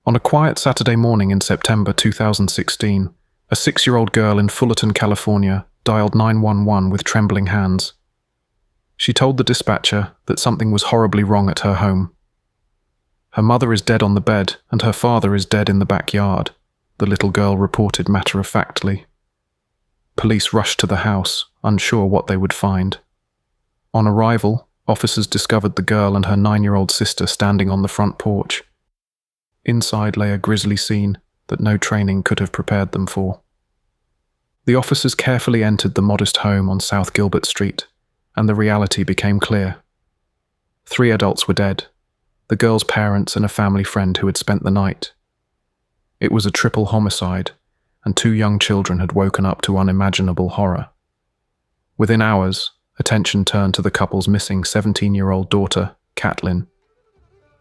On a quiet Saturday morning in September 2016, a 6-year-old girl in Fullerton, California, dialed 911 with trembling hands. She told the dispatcher that something was horribly wrong at her home. Her mother is dead on the bed, and her father is dead in the backyard, the little girl reported matter-of-factly. Police rushed to the house, unsure what they would find. On arrival, officers discovered the girl and her 9-year-old sister standing on the front porch. Inside lay a grisly scene that no training could have prepared them for. The officers carefully entered the modest home on South Gilbert Street, and the reality became clear. 3 adults were dead, the girl's parents and a family friend who had spent the night. It was a triple homicide, and 2 young children had woken up to unimaginable horror. Within hours, attention turned to the couple's missing 17-year-old daughter, Katlynn.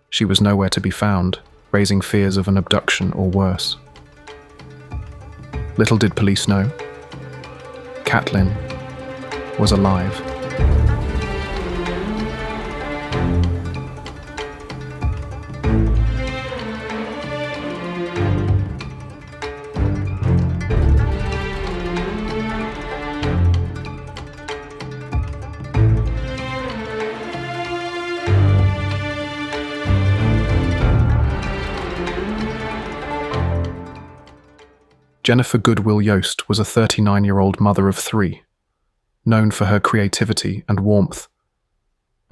She was nowhere to be found, raising fears of an abduction or worse. Little did police know, Katlynn was alive. Jennifer Goodwill Yost was a 39-year-old mother of 3, known for her creativity and warmth.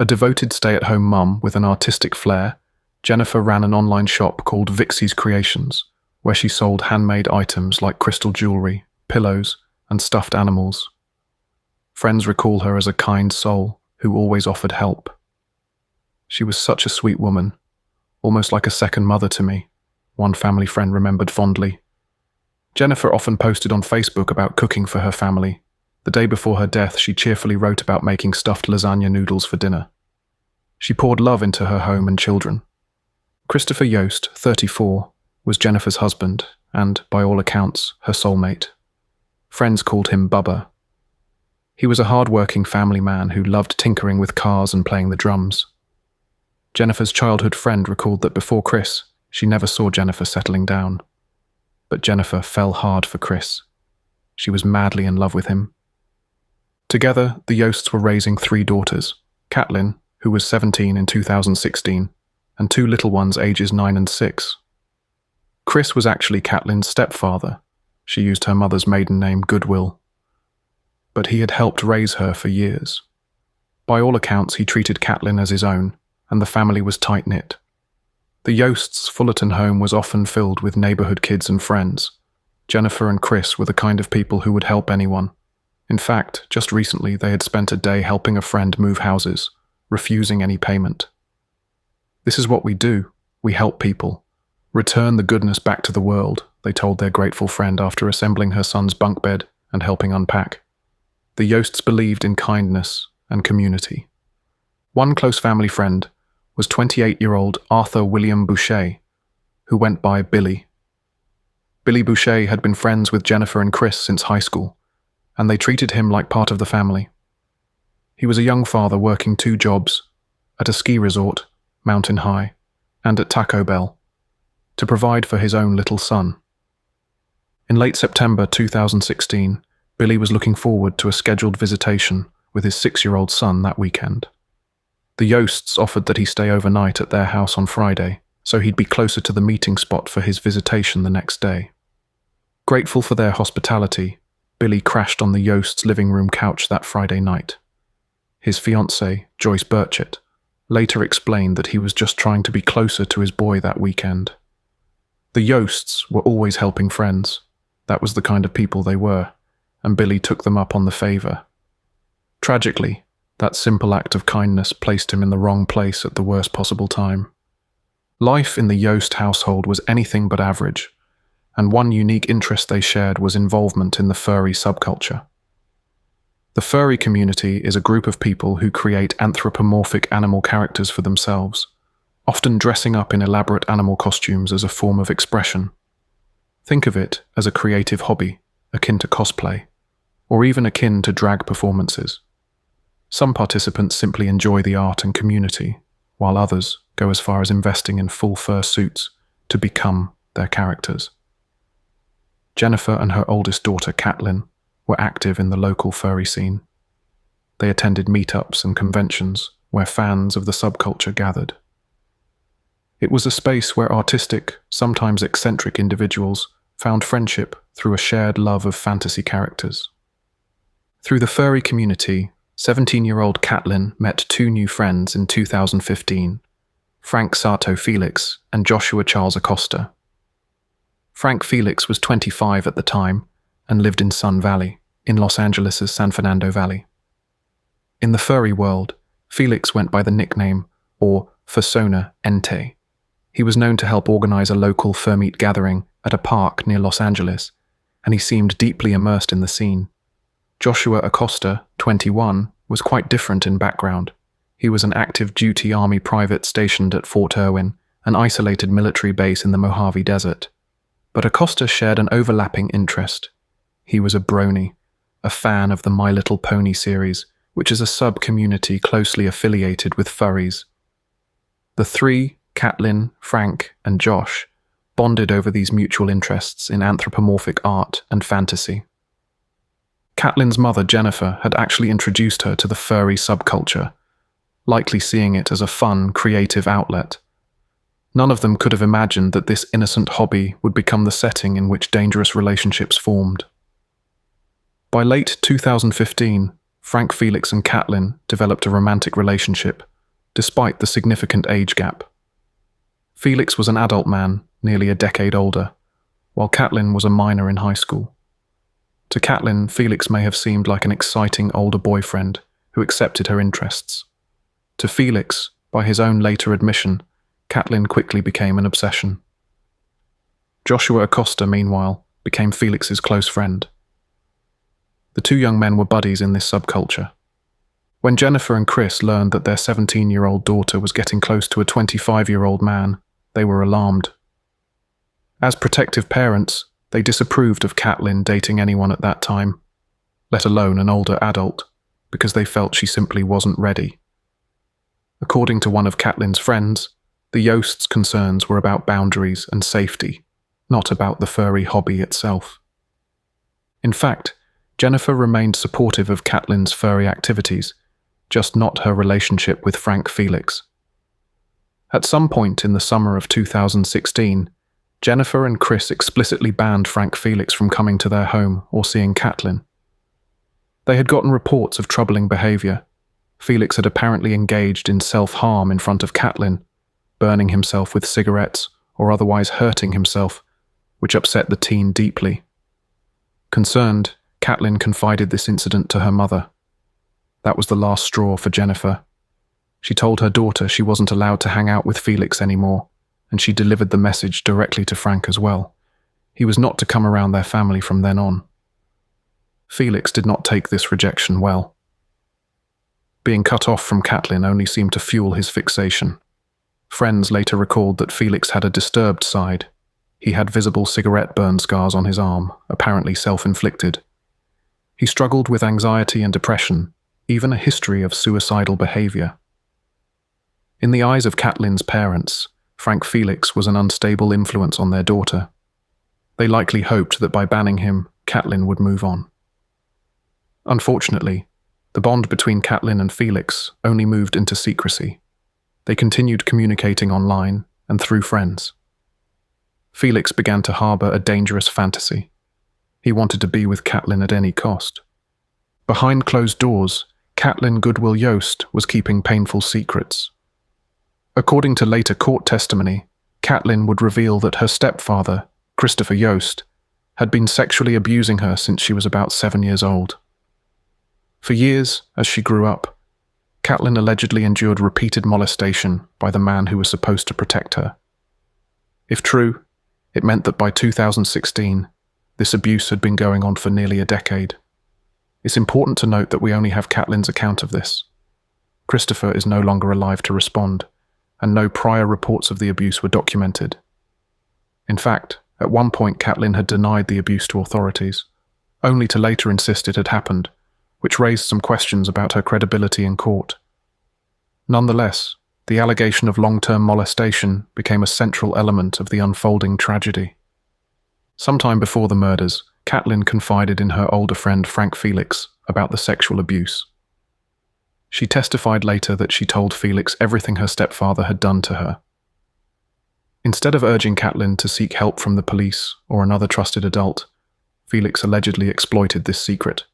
A devoted stay-at-home mum with an artistic flair, Jennifer ran an online shop called Vixie's Creations, where she sold handmade items like crystal jewelry, pillows, and stuffed animals. Friends recall her as a kind soul who always offered help. She was such a sweet woman, almost like a second mother to me, one family friend remembered fondly. Jennifer often posted on Facebook about cooking for her family. The day before her death, she cheerfully wrote about making stuffed lasagna noodles for dinner. She poured love into her home and children. Christopher Yost, 34, was Jennifer's husband and, by all accounts, her soulmate. Friends called him Bubba. He was a hard-working family man who loved tinkering with cars and playing the drums. Jennifer's childhood friend recalled that before Chris, she never saw Jennifer settling down. But Jennifer fell hard for Chris. She was madly in love with him. Together, the Yosts were raising 3 daughters, Katlynn, who was 17 in 2016, and 2 little ones ages 9 and 6. Chris was actually Katlynn's stepfather. She used her mother's maiden name, Goodwill. But he had helped raise her for years. By all accounts, he treated Katlynn as his own, and the family was tight-knit. The Yosts' Fullerton home was often filled with neighborhood kids and friends. Jennifer and Chris were the kind of people who would help anyone. In fact, just recently they had spent a day helping a friend move houses, refusing any payment. "This is what we do. We help people. Return the goodness back to the world," they told their grateful friend after assembling her son's bunk bed and helping unpack. The Yosts believed in kindness and community. One close family friend was 28-year-old Arthur William Boucher, who went by Billy. Billy Boucher had been friends with Jennifer and Chris since high school, and they treated him like part of the family. He was a young father working 2 jobs, at a ski resort, Mountain High, and at Taco Bell, to provide for his own little son. In late September 2016, Billy was looking forward to a scheduled visitation with his 6-year-old son that weekend. The Yosts offered that he stay overnight at their house on Friday, so he'd be closer to the meeting spot for his visitation the next day. Grateful for their hospitality, Billy crashed on the Yosts' living room couch that Friday night. His fiancée, Joyce Burchett, later explained that he was just trying to be closer to his boy that weekend. The Yosts were always helping friends. That was the kind of people they were, and Billy took them up on the favor. Tragically, that simple act of kindness placed him in the wrong place at the worst possible time. Life in the Yost household was anything but average, and one unique interest they shared was involvement in the furry subculture. The furry community is a group of people who create anthropomorphic animal characters for themselves, often dressing up in elaborate animal costumes as a form of expression. Think of it as a creative hobby, akin to cosplay, or even akin to drag performances. Some participants simply enjoy the art and community, while others go as far as investing in full fur suits, to become their characters. Jennifer and her oldest daughter, Katlynn, were active in the local furry scene. They attended meetups and conventions where fans of the subculture gathered. It was a space where artistic, sometimes eccentric individuals found friendship through a shared love of fantasy characters. Through the furry community, 17-year-old Katlynn met two new friends in 2015, Frank Sato Felix and Joshua Charles Acosta. Frank Felix was 25 at the time and lived in Sun Valley, in Los Angeles' San Fernando Valley. In the furry world, Felix went by the nickname, or persona, Ente. He was known to help organize a local fur meet gathering at a park near Los Angeles, and he seemed deeply immersed in the scene. Joshua Acosta, 21, was quite different in background. He was an active duty army private stationed at Fort Irwin, an isolated military base in the Mojave Desert. But Acosta shared an overlapping interest. He was a brony, a fan of the My Little Pony series, which is a sub-community closely affiliated with furries. The three, Katlynn, Frank, and Josh, bonded over these mutual interests in anthropomorphic art and fantasy. Katlynn's mother, Jennifer, had actually introduced her to the furry subculture, likely seeing it as a fun, creative outlet. None of them could have imagined that this innocent hobby would become the setting in which dangerous relationships formed. By late 2015, Frank Felix and Katlynn developed a romantic relationship, despite the significant age gap. Felix was an adult man, nearly a decade older, while Katlynn was a minor in high school. To Katlynn, Felix may have seemed like an exciting older boyfriend who accepted her interests. To Felix, by his own later admission, Katlynn quickly became an obsession. Joshua Acosta, meanwhile, became Felix's close friend. The two young men were buddies in this subculture. When Jennifer and Chris learned that their 17-year-old daughter was getting close to a 25-year-old man, they were alarmed. As protective parents, they disapproved of Katlynn dating anyone at that time, let alone an older adult, because they felt she simply wasn't ready. According to one of Katlynn's friends, the Yost's concerns were about boundaries and safety, not about the furry hobby itself. In fact, Jennifer remained supportive of Katlynn's furry activities, just not her relationship with Frank Felix. At some point in the summer of 2016, Jennifer and Chris explicitly banned Frank Felix from coming to their home or seeing Katlynn. They had gotten reports of troubling behavior. Felix had apparently engaged in self-harm in front of Katlynn, burning himself with cigarettes or otherwise hurting himself, which upset the teen deeply. Concerned, Katlynn confided this incident to her mother. That was the last straw for Jennifer. She told her daughter she wasn't allowed to hang out with Felix anymore, and she delivered the message directly to Frank as well. He was not to come around their family from then on. Felix did not take this rejection well. Being cut off from Katlynn only seemed to fuel his fixation. Friends later recalled that Felix had a disturbed side. He had visible cigarette burn scars on his arm, apparently self-inflicted. He struggled with anxiety and depression, even a history of suicidal behavior. In the eyes of Katlynn's parents, Frank Felix was an unstable influence on their daughter. They likely hoped that by banning him, Katlynn would move on. Unfortunately, the bond between Katlynn and Felix only moved into secrecy. They continued communicating online and through friends. Felix began to harbor a dangerous fantasy. He wanted to be with Katlynn at any cost. Behind closed doors, Katlynn Goodwill Yost was keeping painful secrets. According to later court testimony, Katlynn would reveal that her stepfather, Christopher Yost, had been sexually abusing her since she was about 7 years old. For years, as she grew up, Katlynn allegedly endured repeated molestation by the man who was supposed to protect her. If true, it meant that by 2016, this abuse had been going on for nearly a decade. It's important to note that we only have Katlynn's account of this. Christopher is no longer alive to respond, and no prior reports of the abuse were documented. In fact, at one point Katlynn had denied the abuse to authorities, only to later insist it had happened, which raised some questions about her credibility in court. Nonetheless, The allegation of long-term molestation became a central element of the unfolding tragedy. Sometime before the murders, Katlynn confided in her older friend Frank Felix about the sexual abuse. She testified later that she told Felix everything her stepfather had done to her. Instead of urging Katlynn to seek help from the police or another trusted adult, Felix allegedly exploited this secret.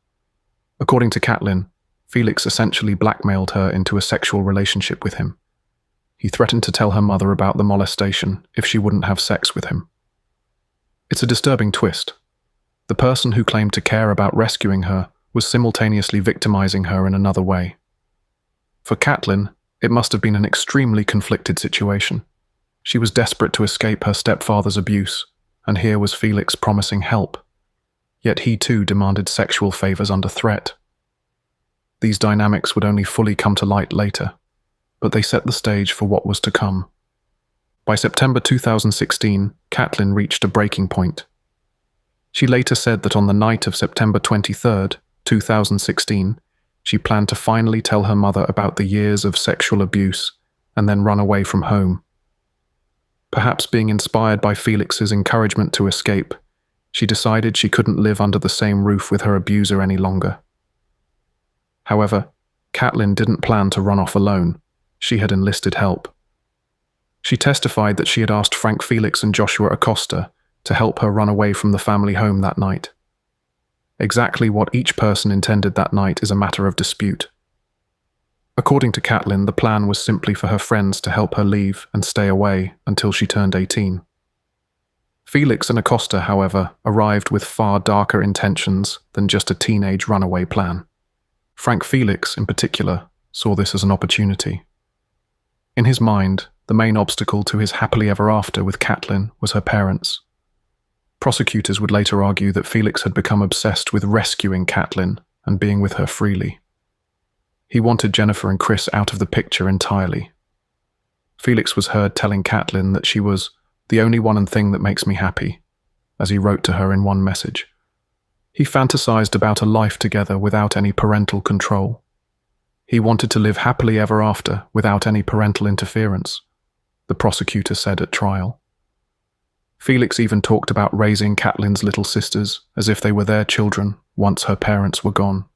According to Katlynn, Felix essentially blackmailed her into a sexual relationship with him. He threatened to tell her mother about the molestation if she wouldn't have sex with him. It's a disturbing twist. The person who claimed to care about rescuing her was simultaneously victimizing her in another way. For Katlynn, it must have been an extremely conflicted situation. She was desperate to escape her stepfather's abuse, and here was Felix promising help. Yet he too demanded sexual favors under threat. These dynamics would only fully come to light later, but they set the stage for what was to come. By September 2016, Katlynn reached a breaking point. She later said that on the night of September 23, 2016, she planned to finally tell her mother about the years of sexual abuse and then run away from home. Perhaps being inspired by Felix's encouragement to escape, she decided she couldn't live under the same roof with her abuser any longer. However, Katlynn didn't plan to run off alone. She had enlisted help. She testified that she had asked Frank Felix and Joshua Acosta to help her run away from the family home that night. Exactly what each person intended that night is a matter of dispute. According to Katlynn, the plan was simply for her friends to help her leave and stay away until she turned 18. Felix and Acosta, however, arrived with far darker intentions than just a teenage runaway plan. Frank Felix, in particular, saw this as an opportunity. In his mind, the main obstacle to his happily ever after with Katlynn was her parents. Prosecutors would later argue that Felix had become obsessed with rescuing Katlynn and being with her freely. He wanted Jennifer and Chris out of the picture entirely. Felix was heard telling Katlynn that she was the only one and thing that makes me happy, as he wrote to her in one message. He fantasized about a life together without any parental control. He wanted to live happily ever after without any parental interference, the prosecutor said at trial. Felix even talked about raising Katlynn's little sisters as if they were their children once her parents were gone.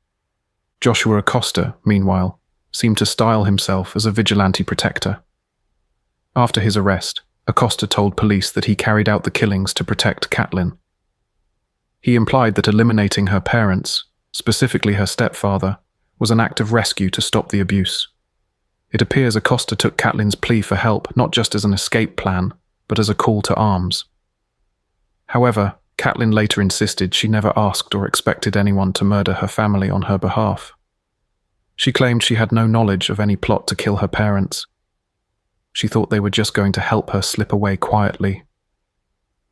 Joshua Acosta, meanwhile, seemed to style himself as a vigilante protector. After his arrest, Acosta told police that he carried out the killings to protect Katlynn. He implied that eliminating her parents, specifically her stepfather, was an act of rescue to stop the abuse. It appears Acosta took Katlynn's plea for help not just as an escape plan, but as a call to arms. However, Katlynn later insisted she never asked or expected anyone to murder her family on her behalf. She claimed she had no knowledge of any plot to kill her parents. She thought they were just going to help her slip away quietly.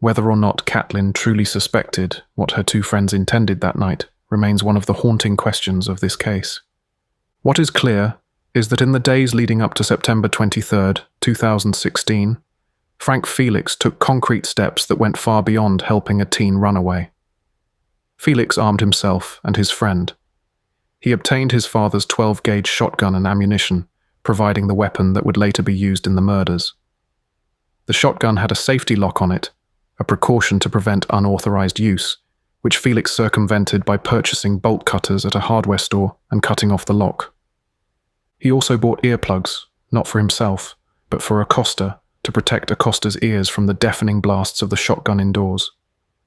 Whether or not Katlynn truly suspected what her two friends intended that night remains one of the haunting questions of this case. What is clear is that in the days leading up to September 23, 2016, Frank Felix took concrete steps that went far beyond helping a teen run away. Felix armed himself and his friend. He obtained his father's 12-gauge shotgun and ammunition, providing the weapon that would later be used in the murders. The shotgun had a safety lock on it, a precaution to prevent unauthorized use, which Felix circumvented by purchasing bolt cutters at a hardware store and cutting off the lock. He also bought earplugs, not for himself, but for Acosta, to protect Acosta's ears from the deafening blasts of the shotgun indoors.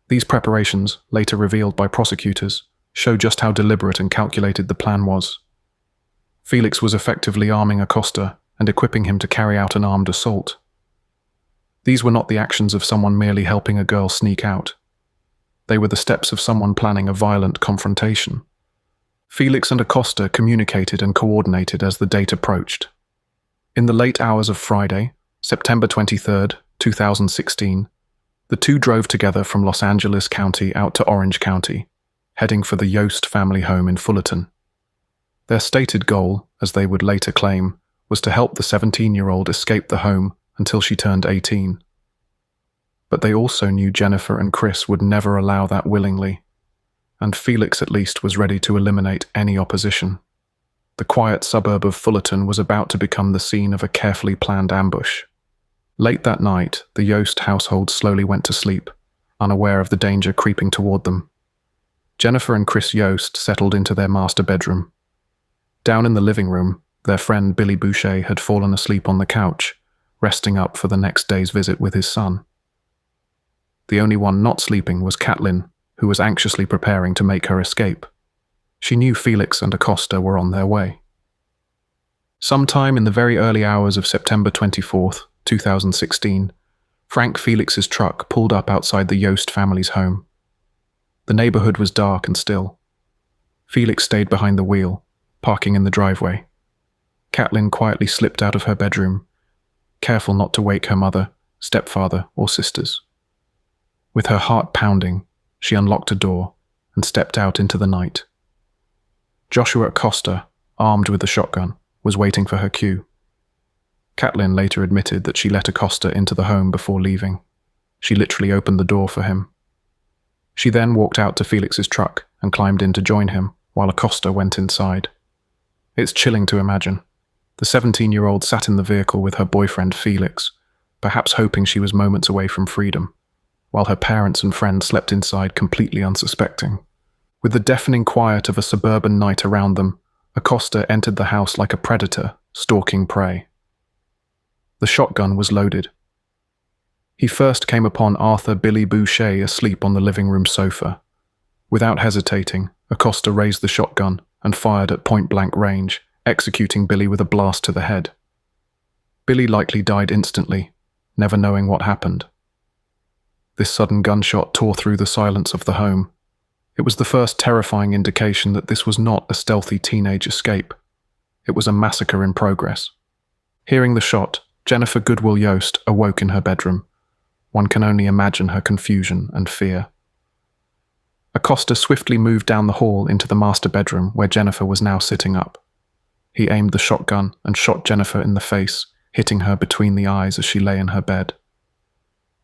These preparations, later revealed by prosecutors, show just how deliberate and calculated the plan was. Felix was effectively arming Acosta and equipping him to carry out an armed assault. These were not the actions of someone merely helping a girl sneak out. They were the steps of someone planning a violent confrontation. Felix and Acosta communicated and coordinated as the date approached. In the late hours of Friday, September 23, 2016, the two drove together from Los Angeles County out to Orange County, heading for the Yost family home in Fullerton. Their stated goal, as they would later claim, was to help the 17-year-old escape the home until she turned 18. But they also knew Jennifer and Chris would never allow that willingly, and Felix at least was ready to eliminate any opposition. the quiet suburb of Fullerton was about to become the scene of a carefully planned ambush. Late that night, the Yost household slowly went to sleep, unaware of the danger creeping toward them. Jennifer and Chris Yost settled into their master bedroom. Down in the living room, their friend Billy Boucher had fallen asleep on the couch, resting up for the next day's visit with his son. The only one not sleeping was Katlynn, who was anxiously preparing to make her escape. She knew Felix and Acosta were on their way. Sometime in the very early hours of September 24th, 2016, Frank Felix's truck pulled up outside the Yost family's home. The neighborhood was dark and still. Felix stayed behind the wheel, parking in the driveway. Katlynn quietly slipped out of her bedroom, careful not to wake her mother, stepfather, or sisters. With her heart pounding, she unlocked a door and stepped out into the night. Joshua Acosta, armed with a shotgun, was waiting for her cue. Katlynn later admitted that she let Acosta into the home before leaving. She literally opened the door for him. She then walked out to Felix's truck and climbed in to join him, while Acosta went inside. It's chilling to imagine. The 17-year-old sat in the vehicle with her boyfriend Felix, perhaps hoping she was moments away from freedom, while her parents and friends slept inside completely unsuspecting. With the deafening quiet of a suburban night around them, Acosta entered the house like a predator, stalking prey. The shotgun was loaded. He first came upon Arthur Billy Boucher asleep on the living room sofa. Without hesitating, Acosta raised the shotgun and fired at point-blank range, executing Billy with a blast to the head. Billy likely died instantly, never knowing what happened. This sudden gunshot tore through the silence of the home. It was the first terrifying indication that this was not a stealthy teenage escape. It was a massacre in progress. Hearing the shot, Jennifer Yost awoke in her bedroom. One can only imagine her confusion and fear. Acosta swiftly moved down the hall into the master bedroom where Jennifer was now sitting up. He aimed the shotgun and shot Jennifer in the face, hitting her between the eyes as she lay in her bed.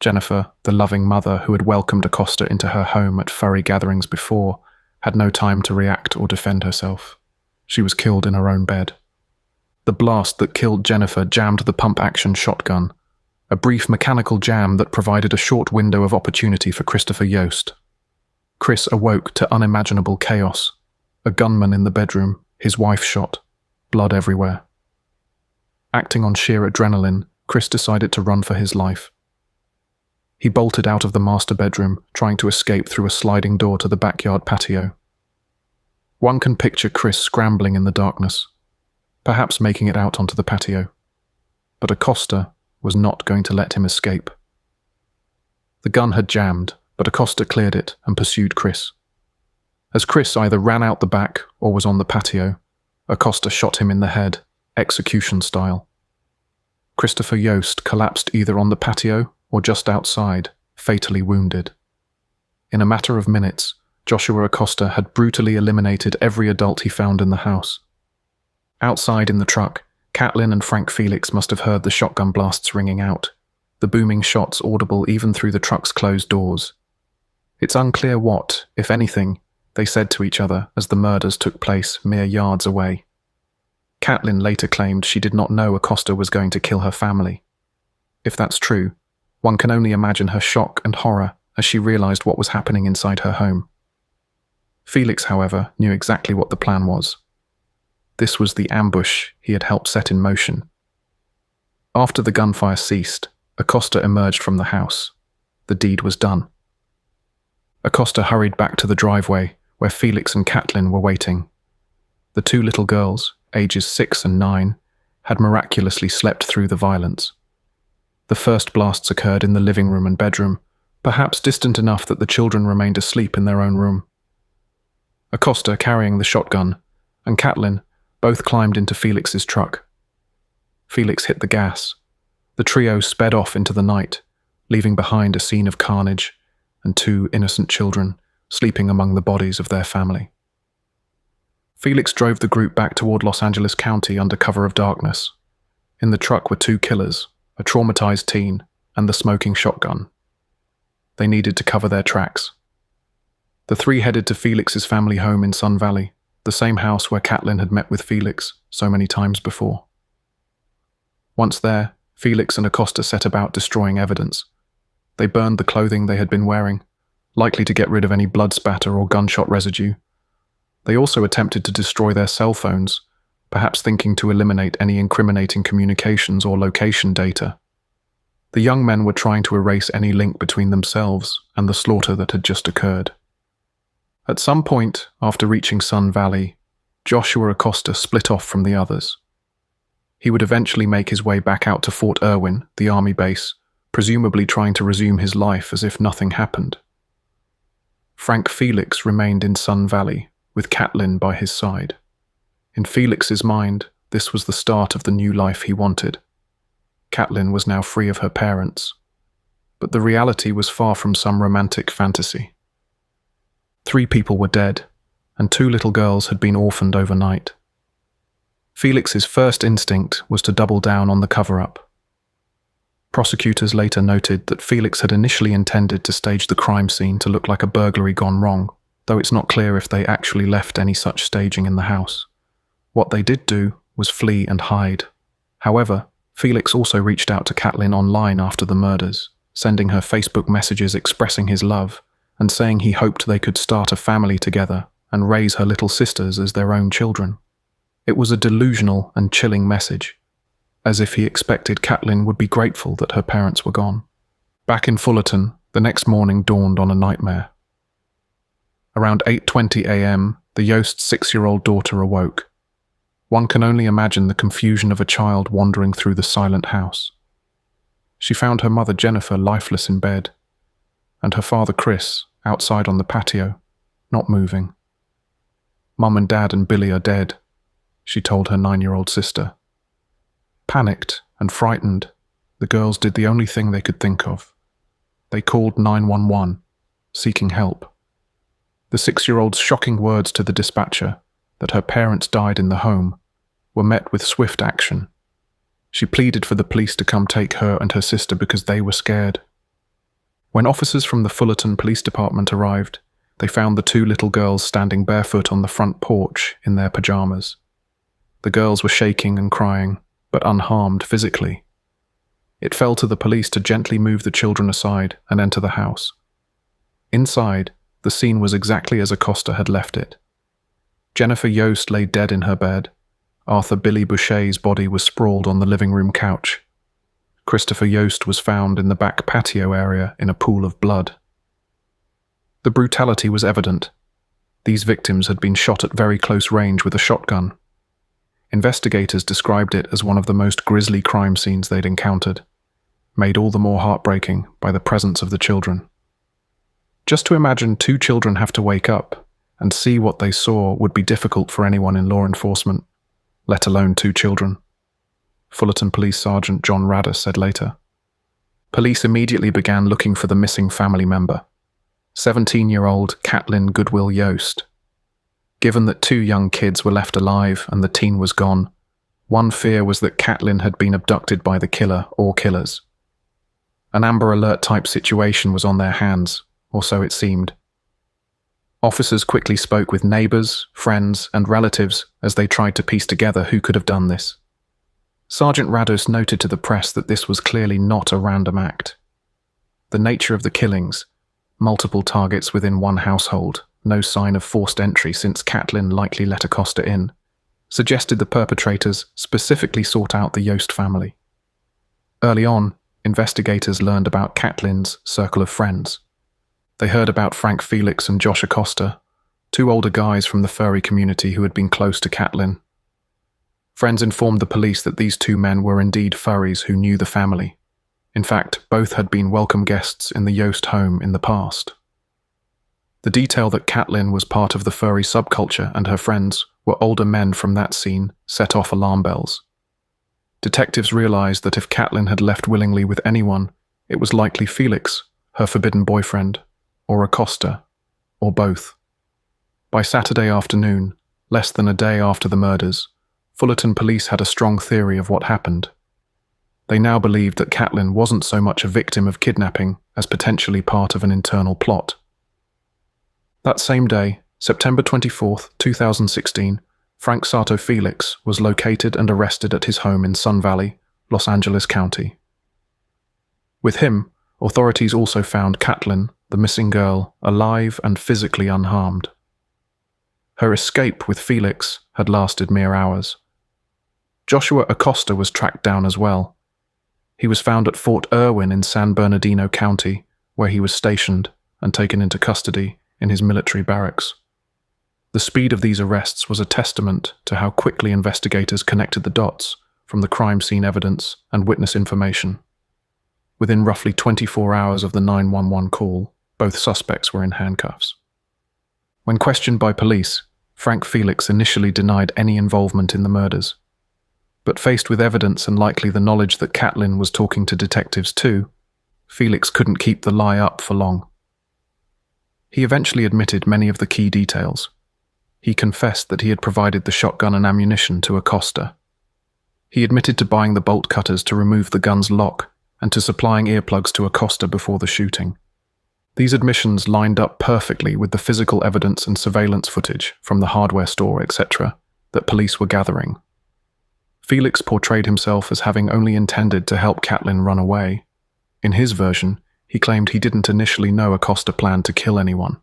Jennifer, the loving mother who had welcomed Acosta into her home at Furry gatherings before, had no time to react or defend herself. She was killed in her own bed. The blast that killed Jennifer jammed the pump-action shotgun, a brief mechanical jam that provided a short window of opportunity for Christopher Yost. Chris awoke to unimaginable chaos. A gunman in the bedroom, his wife shot, blood everywhere. Acting on sheer adrenaline, Chris decided to run for his life. He bolted out of the master bedroom, trying to escape through a sliding door to the backyard patio. One can picture Chris scrambling in the darkness, perhaps making it out onto the patio. But Acosta was not going to let him escape. The gun had jammed, but Acosta cleared it and pursued Chris. As Chris either ran out the back or was on the patio, Acosta shot him in the head, execution style. Christopher Yost collapsed either on the patio or just outside, fatally wounded. In a matter of minutes, Joshua Acosta had brutally eliminated every adult he found in the house. Outside in the truck, Katlynn and Frank Felix must have heard the shotgun blasts ringing out, the booming shots audible even through the truck's closed doors. It's unclear what, if anything, they said to each other as the murders took place mere yards away. Katlynn later claimed she did not know Acosta was going to kill her family. If that's true, one can only imagine her shock and horror as she realized what was happening inside her home. Felix, however, knew exactly what the plan was. This was the ambush he had helped set in motion. After the gunfire ceased, Acosta emerged from the house. The deed was done. Acosta hurried back to the driveway where Felix and Katlynn were waiting. The two little girls, ages 6 and 9, had miraculously slept through the violence. The first blasts occurred in the living room and bedroom, perhaps distant enough that the children remained asleep in their own room. Acosta, carrying the shotgun, and Katlynn both climbed into Felix's truck. Felix hit the gas. The trio sped off into the night, leaving behind a scene of carnage and 2 innocent children sleeping among the bodies of their family. Felix drove the group back toward Los Angeles County under cover of darkness. In the truck were 2 killers, a traumatized teen, and the smoking shotgun. They needed to cover their tracks. The 3 headed to Felix's family home in Sun Valley, the same house where Katlynn had met with Felix so many times before. Once there, Felix and Acosta set about destroying evidence. They burned the clothing they had been wearing, likely to get rid of any blood spatter or gunshot residue. They also attempted to destroy their cell phones, perhaps thinking to eliminate any incriminating communications or location data. The young men were trying to erase any link between themselves and the slaughter that had just occurred. At some point, after reaching Sun Valley, Joshua Acosta split off from the others. He would eventually make his way back out to Fort Irwin, the army base, presumably trying to resume his life as if nothing happened. Frank Felix remained in Sun Valley, with Katlynn by his side. In Felix's mind, this was the start of the new life he wanted. Katlynn was now free of her parents, but the reality was far from some romantic fantasy. 3 people were dead, and 2 little girls had been orphaned overnight. Felix's first instinct was to double down on the cover-up. Prosecutors later noted that Felix had initially intended to stage the crime scene to look like a burglary gone wrong, though it's not clear if they actually left any such staging in the house. What they did do was flee and hide. However, Felix also reached out to Katlynn online after the murders, sending her Facebook messages expressing his love and saying he hoped they could start a family together and raise her little sisters as their own children. It was a delusional and chilling message, as if he expected Katlynn would be grateful that her parents were gone. Back in Fullerton, the next morning dawned on a nightmare. Around 8:20 a.m., the Yost's 6-year-old daughter awoke. One can only imagine the confusion of a child wandering through the silent house. She found her mother Jennifer lifeless in bed, and her father Chris outside on the patio, not moving. "Mum and Dad and Billy are dead," she told her 9-year-old sister. Panicked and frightened, the girls did the only thing they could think of. They called 911, seeking help. The 6-year-old's shocking words to the dispatcher, that her parents died in the home, were met with swift action. She pleaded for the police to come take her and her sister because they were scared. When officers from the Fullerton Police Department arrived, they found the 2 little girls standing barefoot on the front porch in their pajamas. The girls were shaking and crying, but unharmed physically. It fell to the police to gently move the children aside and enter the house. Inside, the scene was exactly as Acosta had left it. Jennifer Yost lay dead in her bed. Arthur Billy Boucher's body was sprawled on the living room couch. Christopher Yost was found in the back patio area in a pool of blood. The brutality was evident. These victims had been shot at very close range with a shotgun. Investigators described it as one of the most grisly crime scenes they'd encountered, made all the more heartbreaking by the presence of the children. Just to imagine 2 children have to wake up and see what they saw would be difficult for anyone in law enforcement, let alone 2 children, Fullerton Police Sergeant John Radder said later. Police immediately began looking for the missing family member, 17-year-old Katlynn Goodwill Yost. Given that 2 young kids were left alive and the teen was gone, one fear was that Katlynn had been abducted by the killer or killers. An Amber Alert type situation was on their hands, or so it seemed. Officers quickly spoke with neighbors, friends, and relatives as they tried to piece together who could have done this. Sergeant Rados noted to the press that this was clearly not a random act. The nature of the killings, multiple targets within one household, no sign of forced entry since Katlynn likely let Acosta in, suggested the perpetrators specifically sought out the Yost family. Early on, investigators learned about Katlynn's circle of friends. They heard about Frank Felix and Josh Acosta, 2 older guys from the furry community who had been close to Katlynn. Friends informed the police that these 2 men were indeed furries who knew the family. In fact, both had been welcome guests in the Yost home in the past. The detail that Katlynn was part of the furry subculture and her friends were older men from that scene set off alarm bells. Detectives realized that if Katlynn had left willingly with anyone, it was likely Felix, her forbidden boyfriend, or Acosta, or both. By Saturday afternoon, less than a day after the murders, Fullerton police had a strong theory of what happened. They now believed that Katlynn wasn't so much a victim of kidnapping as potentially part of an internal plot. That same day, September 24th, 2016, Frank Sato Felix was located and arrested at his home in Sun Valley, Los Angeles County. With him, authorities also found Katlynn, the missing girl, alive and physically unharmed. Her escape with Felix had lasted mere hours. Joshua Acosta was tracked down as well. He was found at Fort Irwin in San Bernardino County, where he was stationed and taken into custody in his military barracks. The speed of these arrests was a testament to how quickly investigators connected the dots from the crime scene evidence and witness information. Within roughly 24 hours of the 911 call, both suspects were in handcuffs. When questioned by police, Frank Felix initially denied any involvement in the murders. But faced with evidence and likely the knowledge that Katlynn was talking to detectives too, Felix couldn't keep the lie up for long. He eventually admitted many of the key details. He confessed that he had provided the shotgun and ammunition to Acosta. He admitted to buying the bolt cutters to remove the gun's lock and to supplying earplugs to Acosta before the shooting. These admissions lined up perfectly with the physical evidence and surveillance footage from the hardware store, etc., that police were gathering. Felix portrayed himself as having only intended to help Katlynn run away. In his version, he claimed he didn't initially know Acosta planned to kill anyone.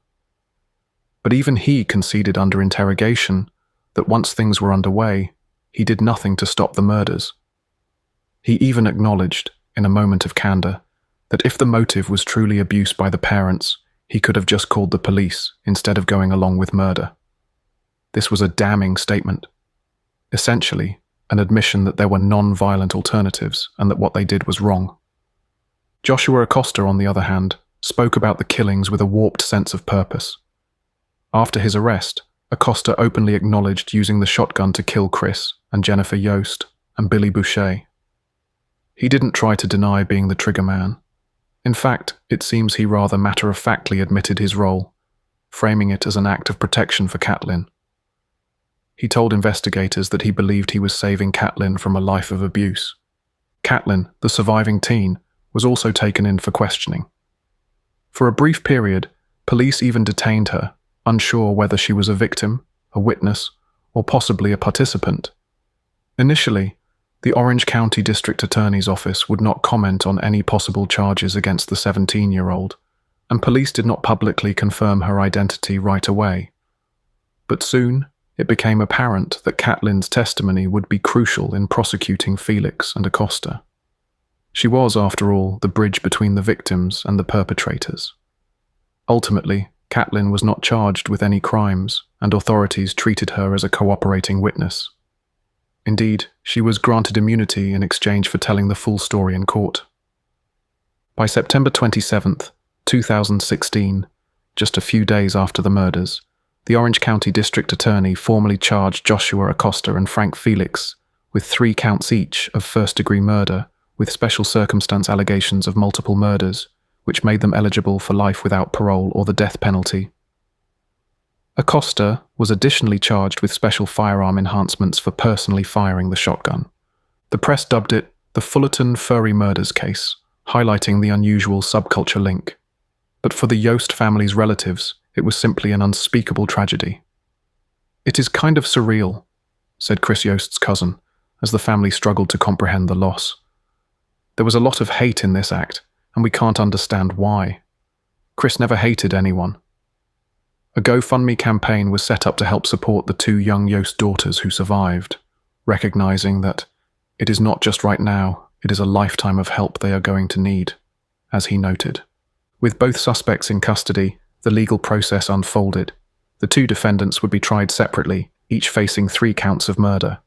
But even he conceded under interrogation that once things were underway, he did nothing to stop the murders. He even acknowledged, in a moment of candor, that if the motive was truly abuse by the parents, he could have just called the police instead of going along with murder. This was a damning statement. Essentially, an admission that there were non-violent alternatives and that what they did was wrong. Joshua Acosta, on the other hand, spoke about the killings with a warped sense of purpose. After his arrest, Acosta openly acknowledged using the shotgun to kill Chris and Jennifer Yost and Billy Boucher. He didn't try to deny being the trigger man. In fact, it seems he rather matter-of-factly admitted his role, framing it as an act of protection for Katlynn. He told investigators that he believed he was saving Katlynn from a life of abuse. Katlynn, the surviving teen, was also taken in for questioning. For a brief period, police even detained her, unsure whether she was a victim, a witness, or possibly a participant. Initially, the Orange County District Attorney's Office would not comment on any possible charges against the 17-year-old, and police did not publicly confirm her identity right away. But soon, it became apparent that Katlynn's testimony would be crucial in prosecuting Felix and Acosta. She was, after all, the bridge between the victims and the perpetrators. Ultimately, Katlynn was not charged with any crimes, and authorities treated her as a cooperating witness. Indeed, she was granted immunity in exchange for telling the full story in court. By September 27, 2016, just a few days after the murders, the Orange County District Attorney formally charged Joshua Acosta and Frank Felix with 3 counts each of first-degree murder with special circumstance allegations of multiple murders, which made them eligible for life without parole or the death penalty. Acosta was additionally charged with special firearm enhancements for personally firing the shotgun. The press dubbed it the Fullerton Furry murders case, highlighting the unusual subculture link. But for the Yost family's relatives, it was simply an unspeakable tragedy. "It is kind of surreal," said Chris Yost's cousin, as the family struggled to comprehend the loss. "There was a lot of hate in this act, and we can't understand why. Chris never hated anyone." A GoFundMe campaign was set up to help support the 2 young Yost daughters who survived, recognizing that it is not just right now, it is a lifetime of help they are going to need, as he noted. With both suspects in custody, the legal process unfolded. The 2 defendants would be tried separately, each facing 3 counts of murder.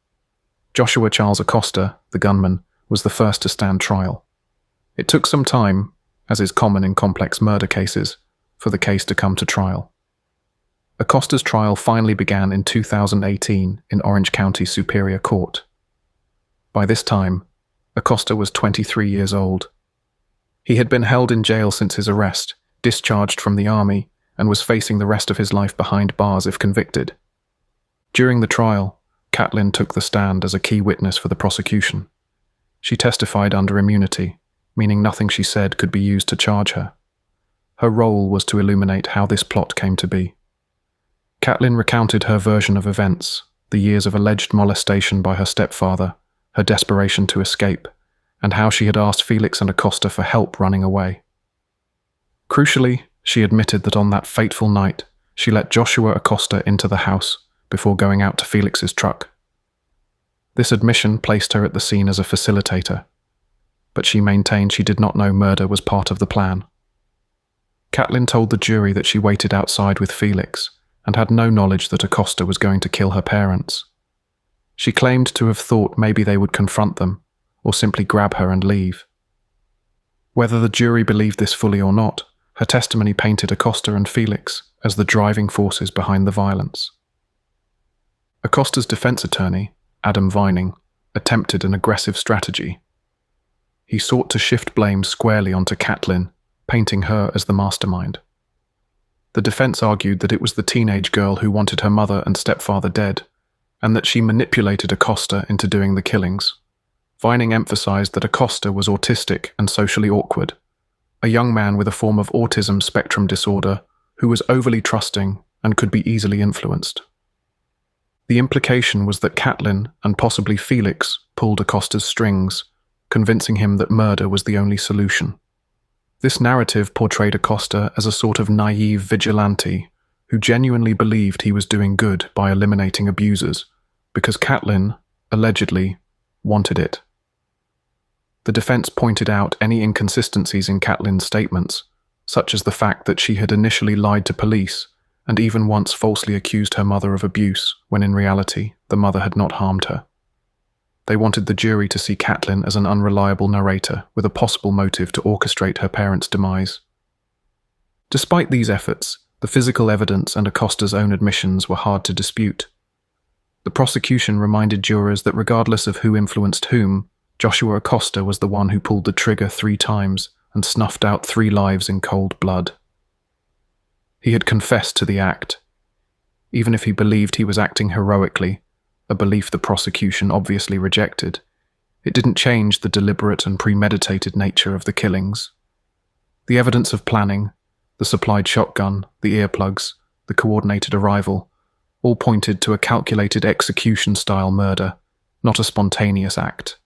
Joshua Charles Acosta, the gunman, was the first to stand trial. It took some time, as is common in complex murder cases, for the case to come to trial. Acosta's trial finally began in 2018 in Orange County Superior Court. By this time, Acosta was 23 years old. He had been held in jail since his arrest, discharged from the army, and was facing the rest of his life behind bars if convicted. During the trial, Katlynn took the stand as a key witness for the prosecution. She testified under immunity, meaning nothing she said could be used to charge her. Her role was to illuminate how this plot came to be. Katlynn recounted her version of events, the years of alleged molestation by her stepfather, her desperation to escape, and how she had asked Felix and Acosta for help running away. Crucially, she admitted that on that fateful night, she let Joshua Acosta into the house before going out to Felix's truck. This admission placed her at the scene as a facilitator, but she maintained she did not know murder was part of the plan. Katlynn told the jury that she waited outside with Felix and had no knowledge that Acosta was going to kill her parents. She claimed to have thought maybe they would confront them or simply grab her and leave. Whether the jury believed this fully or not, her testimony painted Acosta and Felix as the driving forces behind the violence. Acosta's defense attorney, Adam Vining, attempted an aggressive strategy. He sought to shift blame squarely onto Katlynn, painting her as the mastermind. The defense argued that it was the teenage girl who wanted her mother and stepfather dead, and that she manipulated Acosta into doing the killings. Vining emphasized that Acosta was autistic and socially awkward, a young man with a form of autism spectrum disorder who was overly trusting and could be easily influenced. The implication was that Katlynn and possibly Felix pulled Acosta's strings, convincing him that murder was the only solution. This narrative portrayed Acosta as a sort of naive vigilante who genuinely believed he was doing good by eliminating abusers, because Katlynn, allegedly, wanted it. The defense pointed out any inconsistencies in Katlynn's statements, such as the fact that she had initially lied to police and even once falsely accused her mother of abuse, when in reality, the mother had not harmed her. They wanted the jury to see Katlynn as an unreliable narrator with a possible motive to orchestrate her parents' demise. Despite these efforts, the physical evidence and Acosta's own admissions were hard to dispute. The prosecution reminded jurors that regardless of who influenced whom, Joshua Acosta was the one who pulled the trigger 3 times and snuffed out 3 lives in cold blood. He had confessed to the act. Even if he believed he was acting heroically, a belief the prosecution obviously rejected, it didn't change the deliberate and premeditated nature of the killings. The evidence of planning, the supplied shotgun, the earplugs, the coordinated arrival, all pointed to a calculated execution-style murder, not a spontaneous act.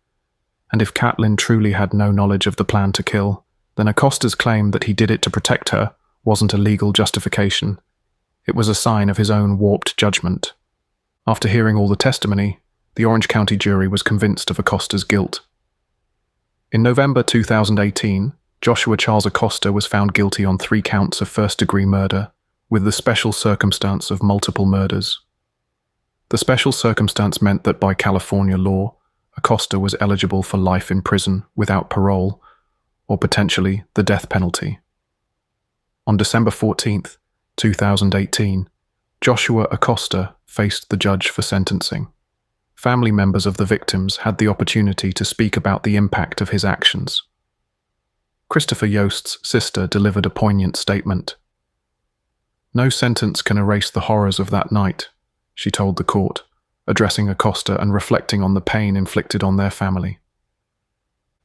And if Katlynn truly had no knowledge of the plan to kill, then Acosta's claim that he did it to protect her wasn't a legal justification. It was a sign of his own warped judgment. After hearing all the testimony, the Orange County jury was convinced of Acosta's guilt. In November 2018, Joshua Charles Acosta was found guilty on 3 counts of first-degree murder, with the special circumstance of multiple murders. The special circumstance meant that by California law, Acosta was eligible for life in prison without parole, or potentially the death penalty. On December 14, 2018, Joshua Acosta faced the judge for sentencing. Family members of the victims had the opportunity to speak about the impact of his actions. Christopher Yost's sister delivered a poignant statement. "No sentence can erase the horrors of that night," she told the court, addressing Acosta and reflecting on the pain inflicted on their family.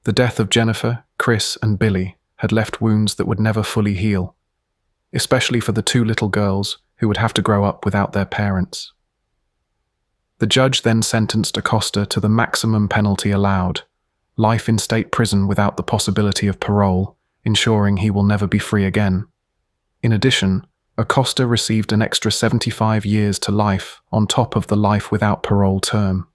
The death of Jennifer, Chris, and Billy had left wounds that would never fully heal, especially for the 2 little girls who would have to grow up without their parents. The judge then sentenced Acosta to the maximum penalty allowed, life in state prison without the possibility of parole, ensuring he will never be free again. In addition, Acosta received an extra 75 years to life on top of the life without parole term.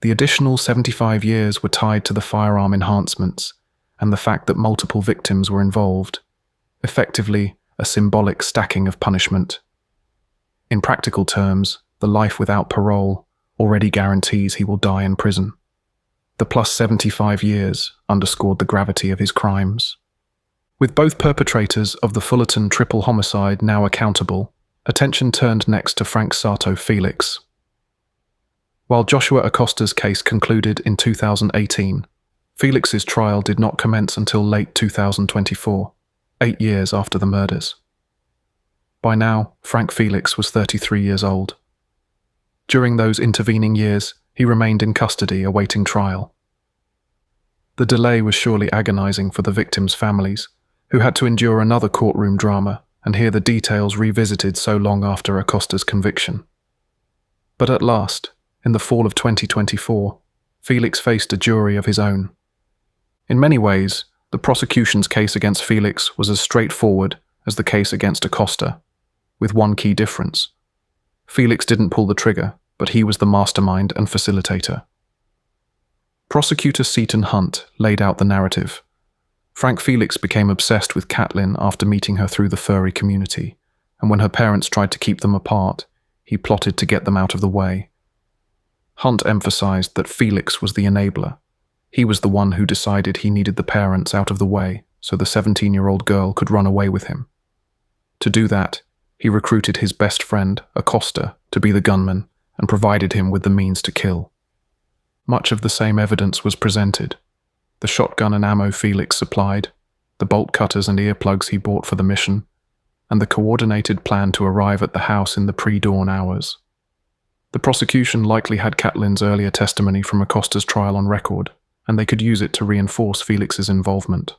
The additional 75 years were tied to the firearm enhancements and the fact that multiple victims were involved, effectively a symbolic stacking of punishment. In practical terms, the life without parole already guarantees he will die in prison. The plus 75 years underscored the gravity of his crimes. With both perpetrators of the Fullerton triple homicide now accountable, attention turned next to Frank Sato Felix. While Joshua Acosta's case concluded in 2018, Felix's trial did not commence until late 2024, 8 years after the murders. By now, Frank Felix was 33 years old. During those intervening years, he remained in custody awaiting trial. The delay was surely agonizing for the victims' families, who had to endure another courtroom drama and hear the details revisited so long after Acosta's conviction. But at last, in the fall of 2024, Felix faced a jury of his own. In many ways, the prosecution's case against Felix was as straightforward as the case against Acosta, with one key difference. Felix didn't pull the trigger, but he was the mastermind and facilitator. Prosecutor Seton Hunt laid out the narrative. Frank Felix became obsessed with Katlynn after meeting her through the furry community, and when her parents tried to keep them apart, he plotted to get them out of the way. Hunt emphasized that Felix was the enabler. He was the one who decided he needed the parents out of the way so the 17-year-old girl could run away with him. To do that, he recruited his best friend, Acosta, to be the gunman and provided him with the means to kill. Much of the same evidence was presented. The shotgun and ammo Felix supplied, the bolt cutters and earplugs he bought for the mission, and the coordinated plan to arrive at the house in the pre-dawn hours. The prosecution likely had Katlynn's earlier testimony from Acosta's trial on record, and they could use it to reinforce Felix's involvement.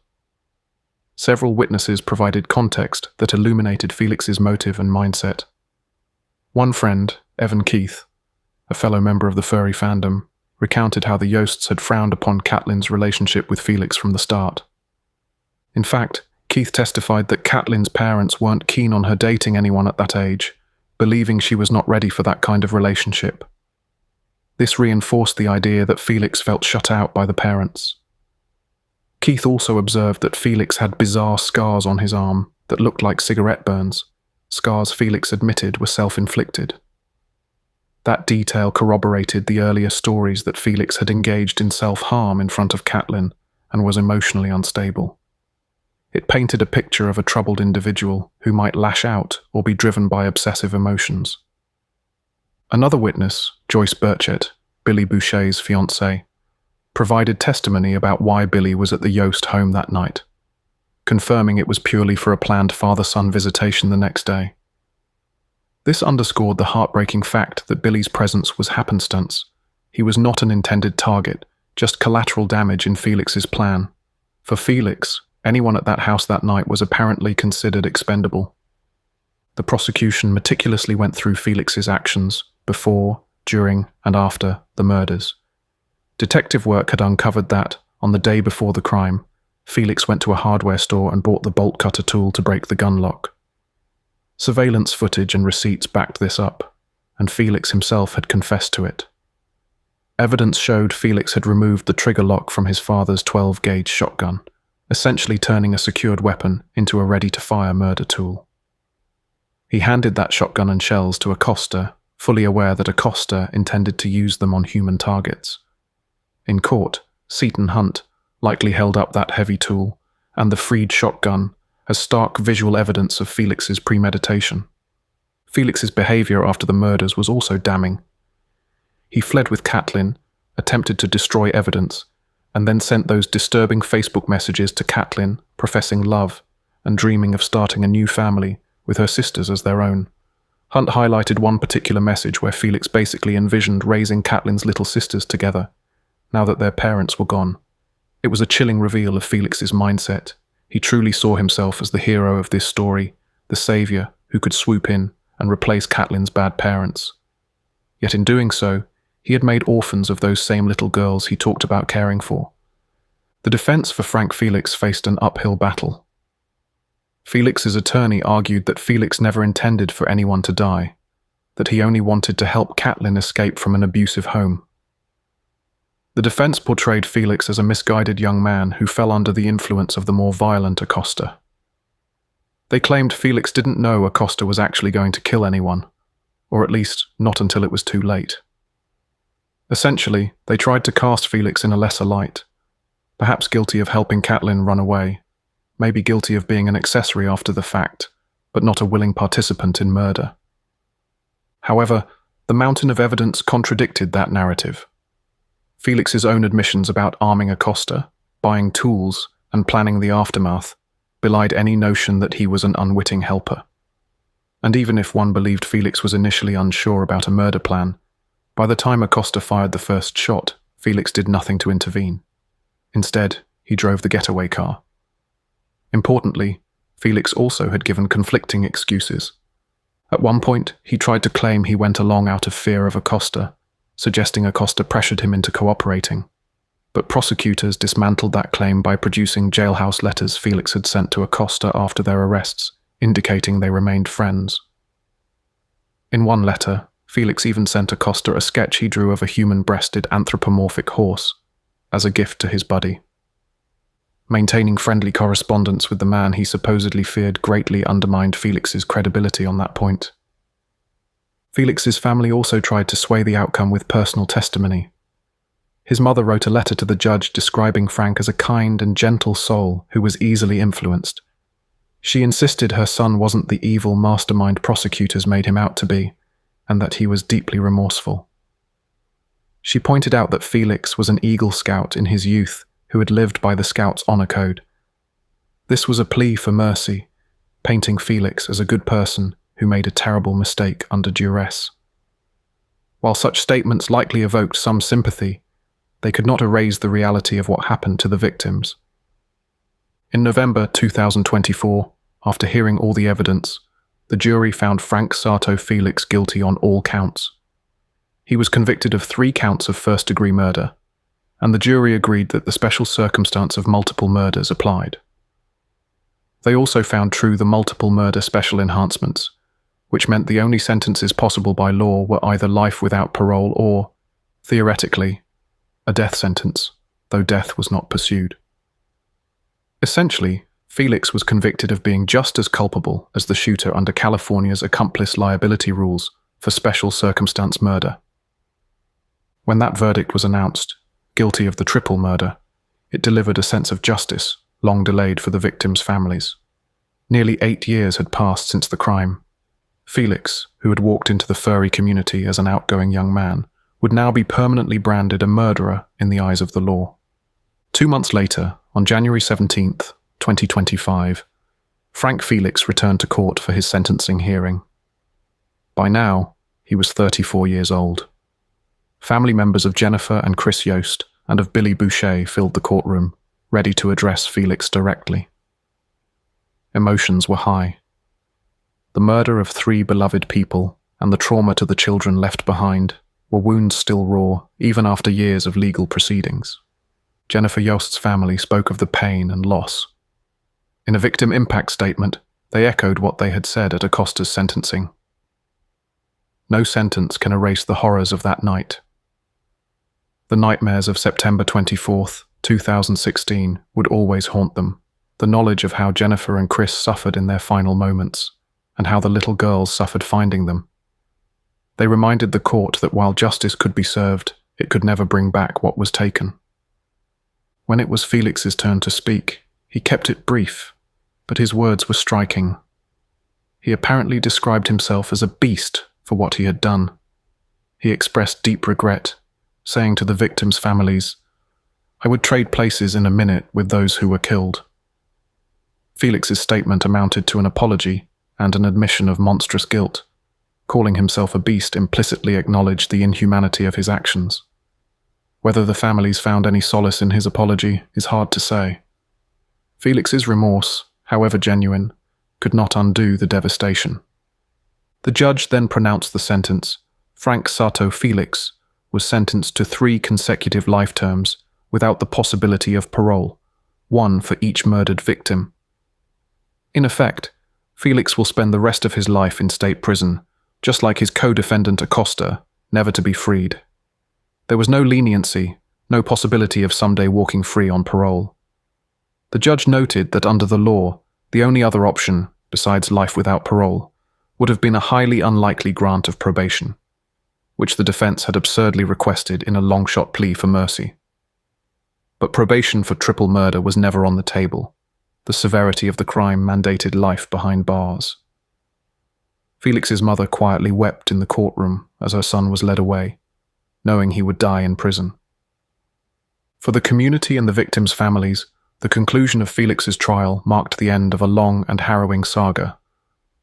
Several witnesses provided context that illuminated Felix's motive and mindset. One friend, Evan Keith, a fellow member of the furry fandom, recounted how the Yosts had frowned upon Katlynn's relationship with Felix from the start. In fact, Keith testified that Katlynn's parents weren't keen on her dating anyone at that age, believing she was not ready for that kind of relationship. This reinforced the idea that Felix felt shut out by the parents. Keith also observed that Felix had bizarre scars on his arm that looked like cigarette burns, scars Felix admitted were self-inflicted. That detail corroborated the earlier stories that Felix had engaged in self-harm in front of Katlynn and was emotionally unstable. It painted a picture of a troubled individual who might lash out or be driven by obsessive emotions. Another witness, Joyce Burchett, Billy Boucher's fiancée, provided testimony about why Billy was at the Yost home that night, confirming it was purely for a planned father-son visitation the next day. This underscored the heartbreaking fact that Billy's presence was happenstance. He was not an intended target, just collateral damage in Felix's plan. For Felix, anyone at that house that night was apparently considered expendable. The prosecution meticulously went through Felix's actions before, during, and after the murders. Detective work had uncovered that, on the day before the crime, Felix went to a hardware store and bought the bolt cutter tool to break the gun lock. Surveillance footage and receipts backed this up, and Felix himself had confessed to it. Evidence showed Felix had removed the trigger lock from his father's 12-gauge shotgun, essentially turning a secured weapon into a ready-to-fire murder tool. He handed that shotgun and shells to Acosta, fully aware that Acosta intended to use them on human targets. In court, Seton Hunt likely held up that heavy tool and the freed shotgun as stark visual evidence of Felix's premeditation. Felix's behavior after the murders was also damning. He fled with Katlynn, attempted to destroy evidence, and then sent those disturbing Facebook messages to Katlynn, professing love and dreaming of starting a new family with her sisters as their own. Hunt highlighted one particular message where Felix basically envisioned raising Katlynn's little sisters together, now that their parents were gone. It was a chilling reveal of Felix's mindset. He truly saw himself as the hero of this story, the savior who could swoop in and replace Katlynn's bad parents. Yet in doing so, he had made orphans of those same little girls he talked about caring for. The defense for Frank Felix faced an uphill battle. Felix's attorney argued that Felix never intended for anyone to die, that he only wanted to help Katlynn escape from an abusive home. The defense portrayed Felix as a misguided young man who fell under the influence of the more violent Acosta. They claimed Felix didn't know Acosta was actually going to kill anyone, or at least not until it was too late. Essentially, they tried to cast Felix in a lesser light, perhaps guilty of helping Katlynn run away, maybe guilty of being an accessory after the fact, but not a willing participant in murder. However, the mountain of evidence contradicted that narrative. Felix's own admissions about arming Acosta, buying tools, and planning the aftermath belied any notion that he was an unwitting helper. And even if one believed Felix was initially unsure about a murder plan, by the time Acosta fired the first shot, Felix did nothing to intervene. Instead, he drove the getaway car. Importantly, Felix also had given conflicting excuses. At one point, he tried to claim he went along out of fear of Acosta, suggesting Acosta pressured him into cooperating. But prosecutors dismantled that claim by producing jailhouse letters Felix had sent to Acosta after their arrests, indicating they remained friends. In one letter, Felix even sent Acosta a sketch he drew of a human-breasted anthropomorphic horse, as a gift to his buddy. Maintaining friendly correspondence with the man he supposedly feared greatly undermined Felix's credibility on that point. Felix's family also tried to sway the outcome with personal testimony. His mother wrote a letter to the judge describing Frank as a kind and gentle soul who was easily influenced. She insisted her son wasn't the evil mastermind prosecutors made him out to be, and that he was deeply remorseful. She pointed out that Felix was an Eagle Scout in his youth who had lived by the Scouts' honor code. This was a plea for mercy, painting Felix as a good person who made a terrible mistake under duress. While such statements likely evoked some sympathy, they could not erase the reality of what happened to the victims. In November 2024, after hearing all the evidence, the jury found Frank Sato Felix guilty on all counts. He was convicted of 3 counts of first-degree murder, and the jury agreed that the special circumstance of multiple murders applied. They also found true the multiple murder special enhancements, which meant the only sentences possible by law were either life without parole or, theoretically, a death sentence, though death was not pursued. Essentially, Felix was convicted of being just as culpable as the shooter under California's accomplice liability rules for special circumstance murder. When that verdict was announced, guilty of the triple murder, it delivered a sense of justice, long delayed for the victims' families. Nearly 8 years had passed since the crime. Felix, who had walked into the furry community as an outgoing young man, would now be permanently branded a murderer in the eyes of the law. 2 months later, on January 17th, 2025, Frank Felix returned to court for his sentencing hearing. By now, he was 34 years old. Family members of Jennifer and Chris Yost and of Billy Boucher filled the courtroom, ready to address Felix directly. Emotions were high. The murder of 3 beloved people and the trauma to the children left behind were wounds still raw even after years of legal proceedings. Jennifer Yost's family spoke of the pain and loss. In a victim impact statement, they echoed what they had said at Acosta's sentencing. No sentence can erase the horrors of that night. The nightmares of September 24th, 2016 would always haunt them, the knowledge of how Jennifer and Chris suffered in their final moments, and how the little girls suffered finding them. They reminded the court that while justice could be served, it could never bring back what was taken. When it was Felix's turn to speak, he kept it brief, but his words were striking. He apparently described himself as a beast for what he had done. He expressed deep regret, saying to the victims' families, "I would trade places in a minute with those who were killed." Felix's statement amounted to an apology and an admission of monstrous guilt. Calling himself a beast implicitly acknowledged the inhumanity of his actions. Whether the families found any solace in his apology is hard to say. Felix's remorse, however genuine, could not undo the devastation. The judge then pronounced the sentence. Frank Sato Felix was sentenced to 3 consecutive life terms without the possibility of parole, 1 for each murdered victim. In effect, Felix will spend the rest of his life in state prison, just like his co-defendant Acosta, never to be freed. There was no leniency, no possibility of someday walking free on parole. The judge noted that under the law, the only other option, besides life without parole, would have been a highly unlikely grant of probation, which the defense had absurdly requested in a long-shot plea for mercy. But probation for triple murder was never on the table. The severity of the crime mandated life behind bars. Felix's mother quietly wept in the courtroom as her son was led away, knowing he would die in prison. For the community and the victims' families, the conclusion of Felix's trial marked the end of a long and harrowing saga.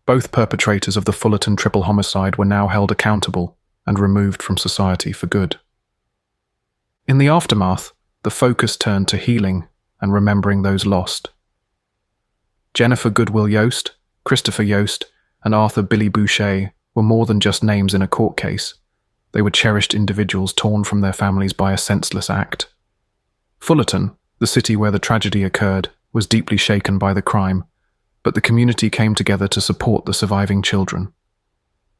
Both perpetrators of the Fullerton triple homicide were now held accountable and removed from society for good. In the aftermath, the focus turned to healing and remembering those lost. Jennifer Goodwill Yost, Christopher Yost, and Arthur Billy Boucher were more than just names in a court case. They were cherished individuals torn from their families by a senseless act. Fullerton, the city where the tragedy occurred, was deeply shaken by the crime, but the community came together to support the surviving children.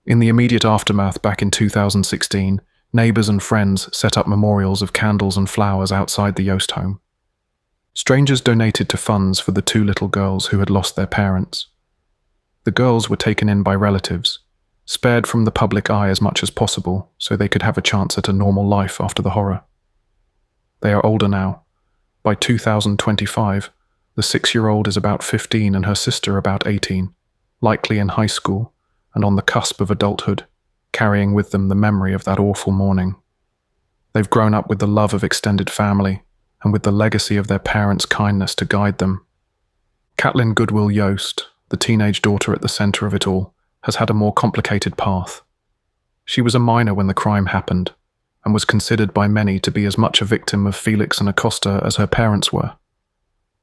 In the immediate aftermath back in 2016, neighbours and friends set up memorials of candles and flowers outside the Yost home. Strangers donated to funds for the two little girls who had lost their parents. The girls were taken in by relatives, spared from the public eye as much as possible so they could have a chance at a normal life after the horror. They are older now. By 2025, the 6-year-old is about 15 and her sister about 18, likely in high school and on the cusp of adulthood, carrying with them the memory of that awful morning. They've grown up with the love of extended family and with the legacy of their parents' kindness to guide them. Katlynn Goodwill Yost, the teenage daughter at the centre of it all, has had a more complicated path. She was a minor when the crime happened and was considered by many to be as much a victim of Felix and Acosta as her parents were.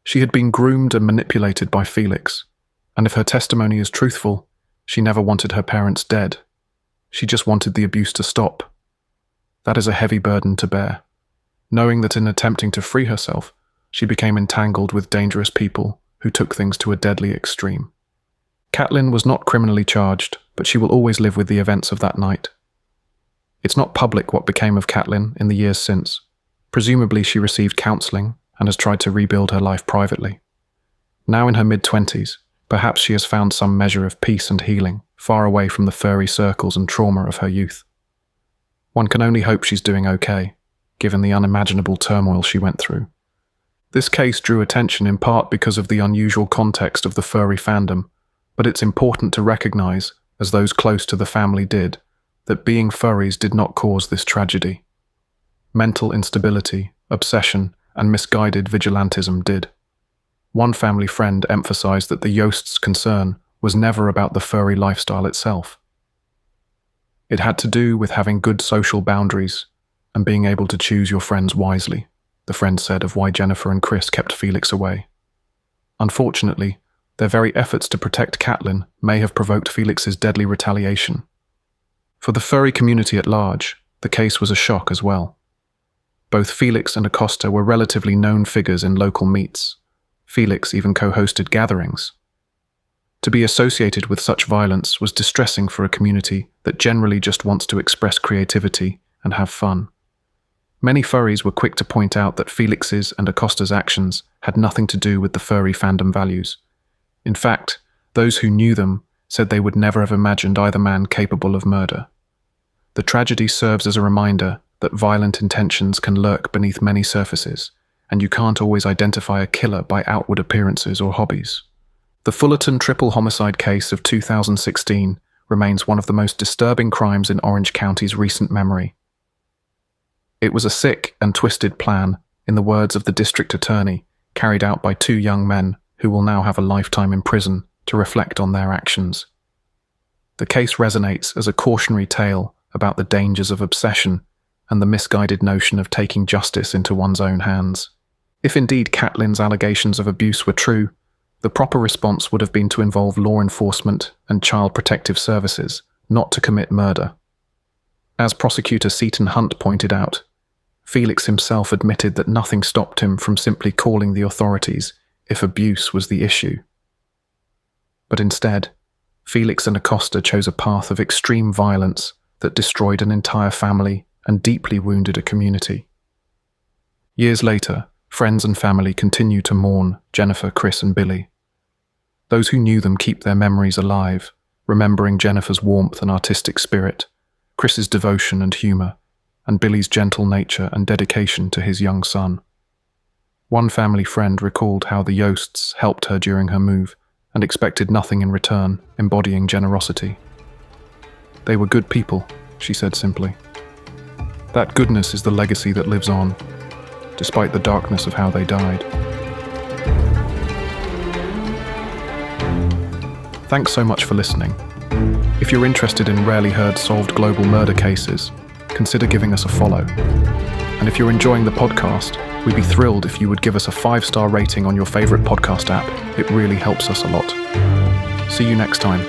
She had been groomed and manipulated by Felix, and if her testimony is truthful, she never wanted her parents dead. She just wanted the abuse to stop. That is a heavy burden to bear, knowing that in attempting to free herself, she became entangled with dangerous people who took things to a deadly extreme. Katlynn was not criminally charged, but she will always live with the events of that night. It's not public what became of Katlynn in the years since. Presumably she received counselling and has tried to rebuild her life privately. Now in her mid-20s, perhaps she has found some measure of peace and healing, far away from the furry circles and trauma of her youth. One can only hope she's doing okay, given the unimaginable turmoil she went through. This case drew attention in part because of the unusual context of the furry fandom, but it's important to recognise, as those close to the family did, that being furries did not cause this tragedy. Mental instability, obsession, and misguided vigilantism did. One family friend emphasised that the Yost's concern was never about the furry lifestyle itself. It had to do with having good social boundaries and being able to choose your friends wisely, the friend said of why Jennifer and Chris kept Felix away. Unfortunately, their very efforts to protect Katlynn may have provoked Felix's deadly retaliation. For the furry community at large, the case was a shock as well. Both Felix and Acosta were relatively known figures in local meets. Felix even co-hosted gatherings. To be associated with such violence was distressing for a community that generally just wants to express creativity and have fun. Many furries were quick to point out that Felix's and Acosta's actions had nothing to do with the furry fandom values. In fact, those who knew them said they would never have imagined either man capable of murder. The tragedy serves as a reminder that violent intentions can lurk beneath many surfaces, and you can't always identify a killer by outward appearances or hobbies. The Fullerton triple homicide case of 2016 remains one of the most disturbing crimes in Orange County's recent memory. It was a sick and twisted plan, in the words of the district attorney, carried out by two young men who will now have a lifetime in prison to reflect on their actions. The case resonates as a cautionary tale about the dangers of obsession and the misguided notion of taking justice into one's own hands. If indeed Katlynn's allegations of abuse were true, the proper response would have been to involve law enforcement and child protective services, not to commit murder. As prosecutor Seton Hunt pointed out, Felix himself admitted that nothing stopped him from simply calling the authorities if abuse was the issue. But instead, Felix and Acosta chose a path of extreme violence that destroyed an entire family and deeply wounded a community. Years later, friends and family continue to mourn Jennifer, Chris, and Billy. Those who knew them keep their memories alive, remembering Jennifer's warmth and artistic spirit, Chris's devotion and humour, and Billy's gentle nature and dedication to his young son. One family friend recalled how the Yosts helped her during her move and expected nothing in return, embodying generosity. "They were good people," she said simply. That goodness is the legacy that lives on, despite the darkness of how they died. Thanks so much for listening. If you're interested in rarely heard solved global murder cases, consider giving us a follow. And if you're enjoying the podcast, we'd be thrilled if you would give us a 5-star rating on your favorite podcast app. It really helps us a lot. See you next time.